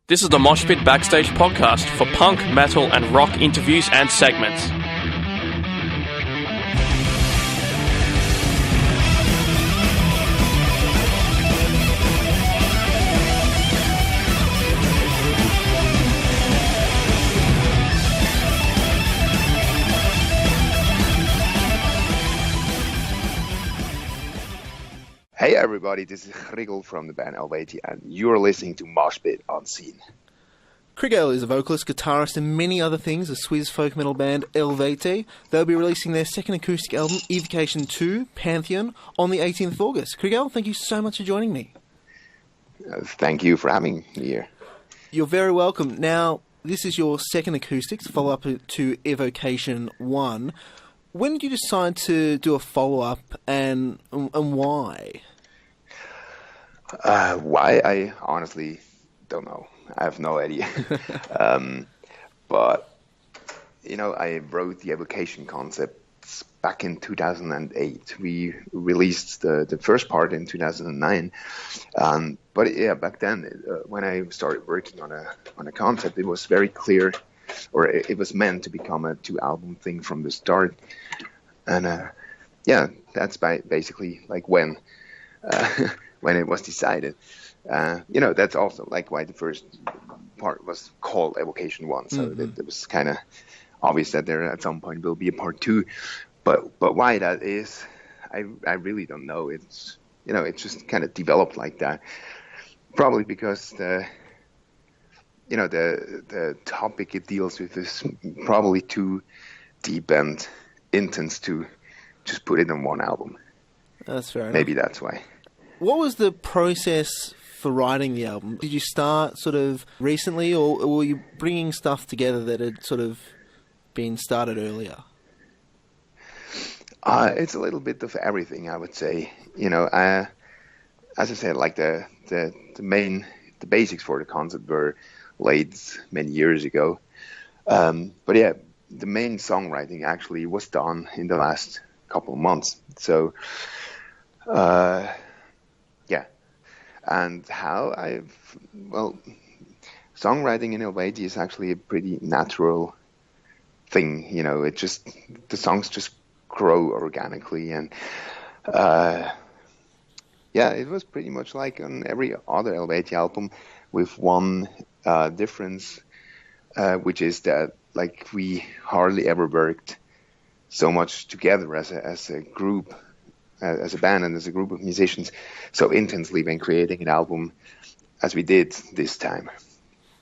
This is the Moshpit Backstage podcast for punk, metal, and rock interviews and segments. Hey everybody, this is Chrigel from the band Eluveitie, and you're listening to Moshpit on Scene. Chrigel is a vocalist, guitarist, and many other things of Swiss folk metal band Eluveitie. They'll be releasing their second acoustic album, Evocation II, Pantheon, on the 18th of August. Chrigel, thank you so much for joining me. Thank you for having me here. You're very welcome. Now, this is your second acoustic, follow-up to Evocation I. When did you decide to do a follow-up, and why? Why? I honestly don't know. I have no idea. But, you know, I wrote the evocation concepts back in 2008. We released the first part in 2009. But yeah, back then, when I started working on a concept, it was very clear, or it was meant to become a 2-album thing from the start. And yeah, that's basically like when it was decided. You know, that's also like why the first part was called Evocation I. So it was kind of obvious that there at some point will be a part 2. But why that is, I really don't know. It's, you know, it just kind of developed like that. Probably because the topic it deals with is probably too deep and intense to just put it on one album. That's fair enough. Maybe that's why. What was the process for writing the album? Did you start sort of recently, or were you bringing stuff together that had sort of been started earlier? It's a little bit of everything, I would say. You know, as I said, like the basics for the concept were laid many years ago. But yeah, the main songwriting actually was done in the last couple of months. So, yeah. And how songwriting in Eluveitie is actually a pretty natural thing. You know, the songs just grow organically. And, yeah, it was pretty much like on every other Eluveitie album, with one difference, which is that like we hardly ever worked so much together as a group, as a band and as a group of musicians, so intensely when creating an album as we did this time.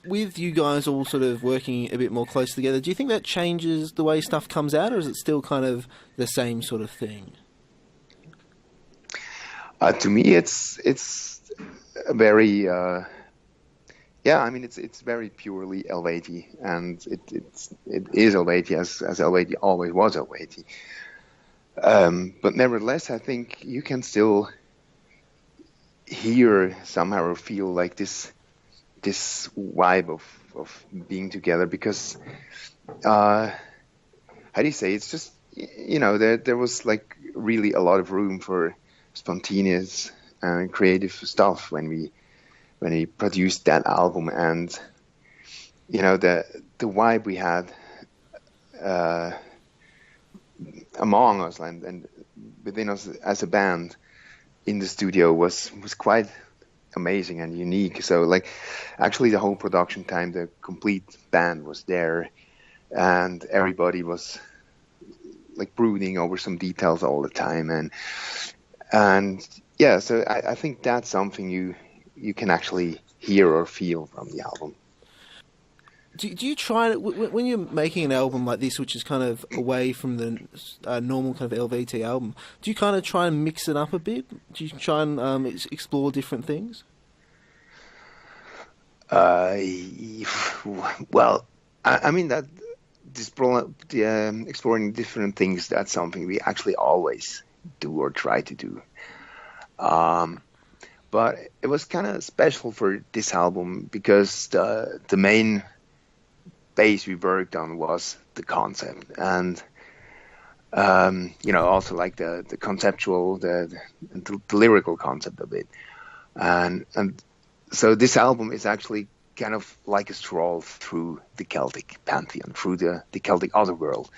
With you guys all sort of working a bit more close together, do you think that changes the way stuff comes out, or is it still kind of the same sort of thing? To me, it's a very it's very purely Eluveitie, and it is Eluveitie as Eluveitie always was Eluveitie. But nevertheless, I think you can still hear somehow or feel like this vibe of being together, because how do you say, it's just, you know, there was like really a lot of room for spontaneous and creative stuff when we produced that album. And you know, the vibe we had among us and within us as a band in the studio was quite amazing and unique. So like, actually the whole production time, the complete band was there, and everybody was like brooding over some details all the time. And yeah, so I think that's something you can actually hear or feel from the album. Do you try, when you're making an album like this, which is kind of away from the normal kind of Eluveitie album, do you kind of try and mix it up a bit? Do you try and explore different things? Well, I mean that exploring different things, that's something we actually always do or try to do. But it was kind of special for this album because the main base we worked on was the concept, and you know, also like the conceptual, the lyrical concept of it, and so this album is actually kind of like a stroll through the Celtic pantheon, through the Celtic otherworld.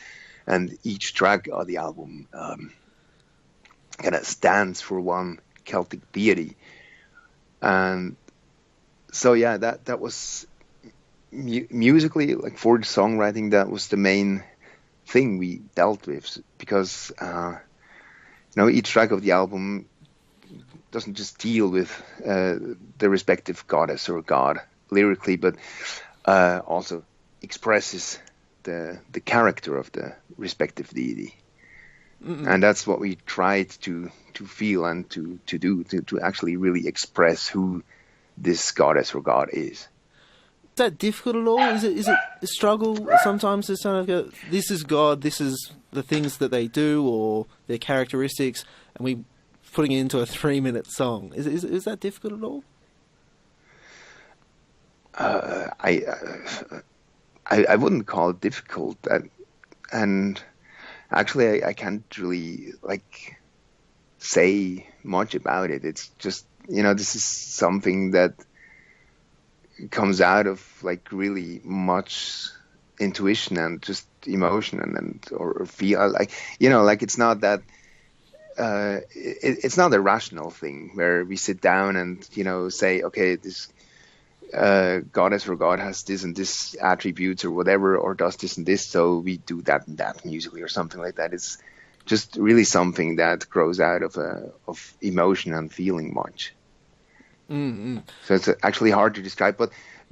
And each track of the album kind of stands for one Celtic deity. And so, yeah, that was musically, like for the songwriting, that was the main thing we dealt with, because each track of the album doesn't just deal with the respective goddess or god lyrically, but also expresses the character of the respective deity. And that's what we tried to feel and to do, to actually really express who this goddess or god is. Is that difficult at all? Is it a struggle sometimes to kind of go, this is God, this is the things that they do or their characteristics, and we putting it into a 3-minute song? Is that difficult at all? I wouldn't call it difficult, and actually I can't really say much about it. It's just, this is something that comes out of really much intuition and just emotion or feel it's not that it's not a rational thing where we sit down and say, okay, this goddess or god has this and this attributes or whatever, or does this and this, so we do that and that musically or something like that. It's just really something that grows out of emotion and feeling much. Mm-hmm. So it's actually hard to describe, but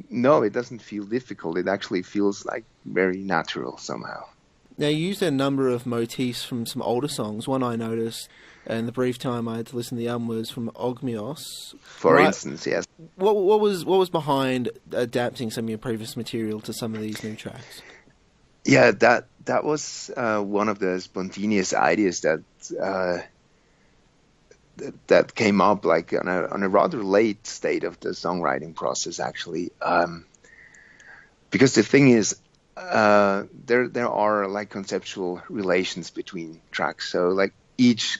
no, it doesn't feel difficult. It actually feels like very natural somehow. Now, you used a number of motifs from some older songs. One I noticed, and the brief time I had to listen to the album, was from Ogmios. For instance, yes. What was behind adapting some of your previous material to some of these new tracks? Yeah, that was one of the spontaneous ideas that came up on a rather late state of the songwriting process, actually. Because the thing is, there are conceptual relations between tracks. So each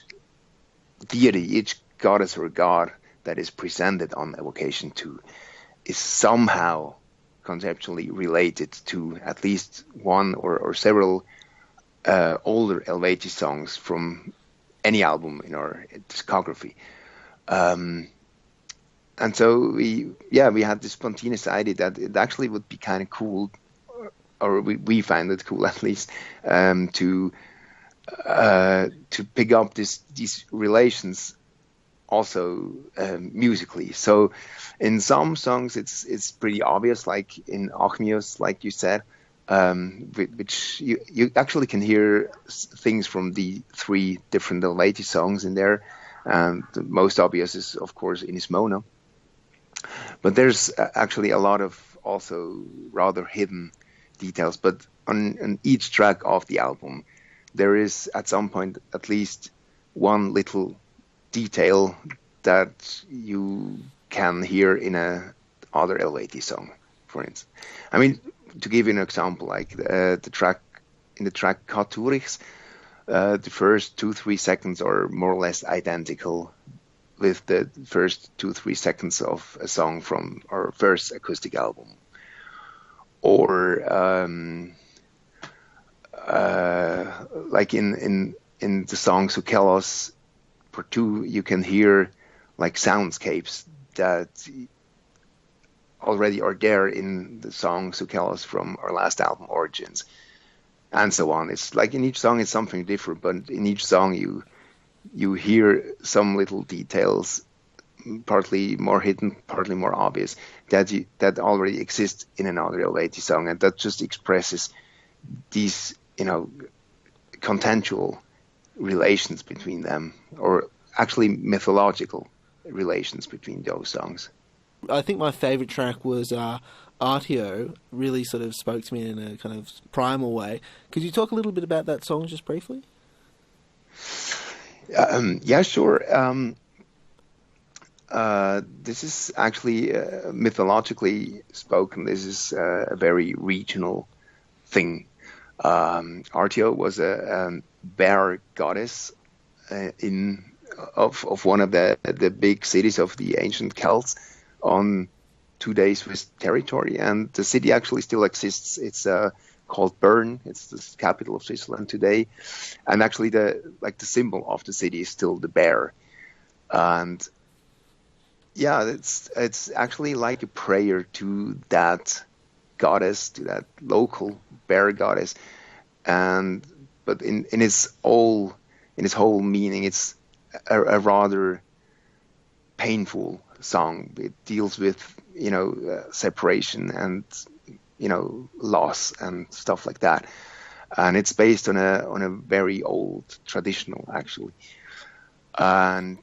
deity, each goddess or god that is presented on Evocation II is somehow conceptually related to at least one or several older Eluveitie songs from any album in our discography. And so we had this spontaneous idea that it actually would be kind of cool, or we find it cool at least, to pick up these relations also musically. So in some songs it's pretty obvious, like in Ogmios, like you said, which you actually can hear things from the 3 different Eluveitie songs in there. The most obvious is, of course, Inis Mono. But there's actually a lot of also rather hidden details. But on each track of the album, there is at some point at least one little detail that you can hear in a other Eluveitie song, for instance. I mean, to give you an example, the track Katurichs, the first 2-3 seconds are more or less identical with the first 2-3 seconds of a song from our first acoustic album. Or in the song Sukelos Part 2, you can hear soundscapes that already are there in the song Sukelos from our last album, Origins, and so on. It's in each song it's something different, but in each song you hear some little details, partly more hidden, partly more obvious, that already exist in another Eluveitie song, and that just expresses these contextual relations between them, or actually mythological relations between those songs. I think my favourite track was Artio. Really sort of spoke to me in a kind of primal way. Could you talk a little bit about that song just briefly? Yeah, sure. This is actually mythologically spoken. This is a very regional thing. Artio was a bear goddess of one of the big cities of the ancient Celts, to 2-day Swiss territory, and the city actually still exists. It's called Bern. It's the capital of Switzerland today, and actually the symbol of the city is still the bear. And yeah, it's actually like a prayer to that goddess, to that local bear goddess, but in its whole meaning, it's a rather painful song. It deals with separation and loss and stuff like that, and it's based on a very old traditional actually. And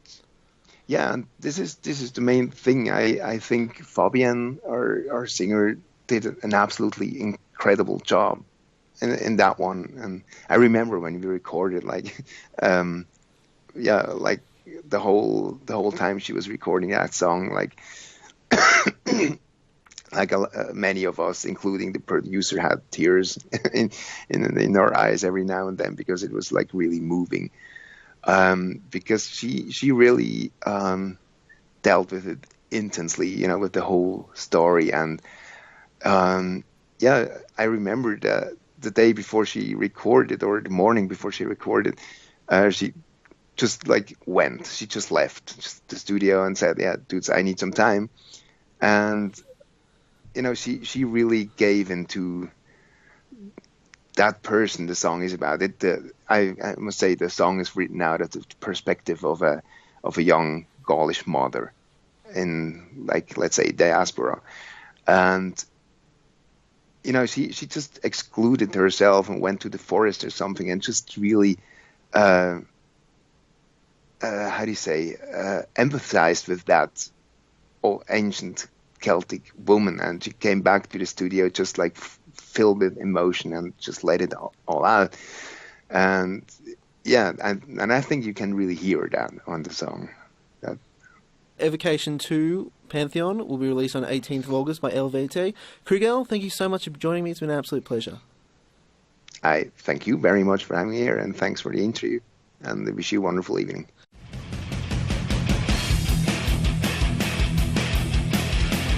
yeah, and this is the main thing. I think Fabian, our singer, did an absolutely incredible job in that one. And I remember when we recorded, like the whole time she was recording that song, like many of us, including the producer, had tears in our eyes every now and then, because it was like really moving. Because she really dealt with it intensely, with the whole story. And I remember the day before she recorded, or the morning before she recorded, she just went. She just left the studio and said, "Yeah, dudes, I need some time." And she really gave into that person the song is about. I must say the song is written out of the perspective of a young Gaulish mother in, let's say, diaspora. And she just excluded herself and went to the forest or something, and just really empathized with that ancient Celtic woman. And she came back to the studio just filled with emotion and just let it all out. And yeah, and I think you can really hear that on the song. Evocation II Pantheon will be released on 18th of August by Eluveitie. Chrigel, thank you so much for joining me. It's been an absolute pleasure. I thank you very much for having me here, and thanks for the interview, and I wish you a wonderful evening.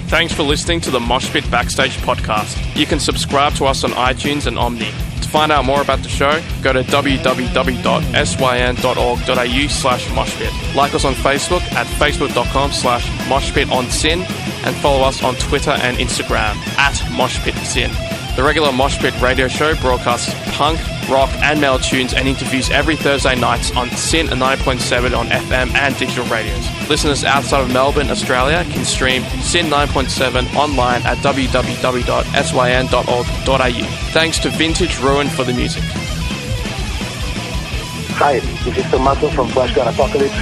Thanks for listening to the Moshpit Backstage podcast. You can subscribe to us on iTunes and Omni. To find out more about the show, go to www.syn.org.au/moshpit. Like us on Facebook at facebook.com/moshpitonsyn, and follow us on Twitter and Instagram at moshpitsyn. The regular Moshpit radio show broadcasts punk, rock and metal tunes and interviews every Thursday nights on Syn 9.7 on FM and digital radios. Listeners outside of Melbourne, Australia can stream Syn 9.7 online at www.syn.org.au. Thanks to Vintage Ruin for the music. Hi, this is Tommaso from Flash Gun Apocalypse.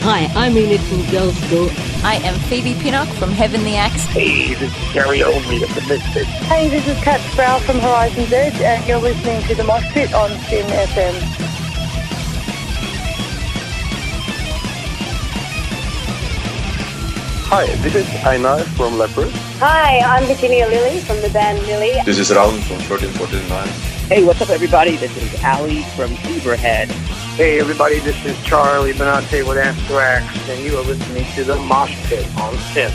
Hi, I'm Enid from Girls School. I am Phoebe Pinnock from Heavenly Axe. Hey, this is Gary Olney of the Misfits. Hey, this is Kat Sproul from Horizon's Edge, and you're listening to the Moshpit on Syn FM. Hi, this is Einar from Leopard. Hi, I'm Virginia Lilly from the band Lily. This is Raul from 1349. Hey, what's up, everybody? This is Ali from Zebrahead. Hey, everybody, this is Charlie Benante with Anthrax, and you are listening to the Moshpit on Syn.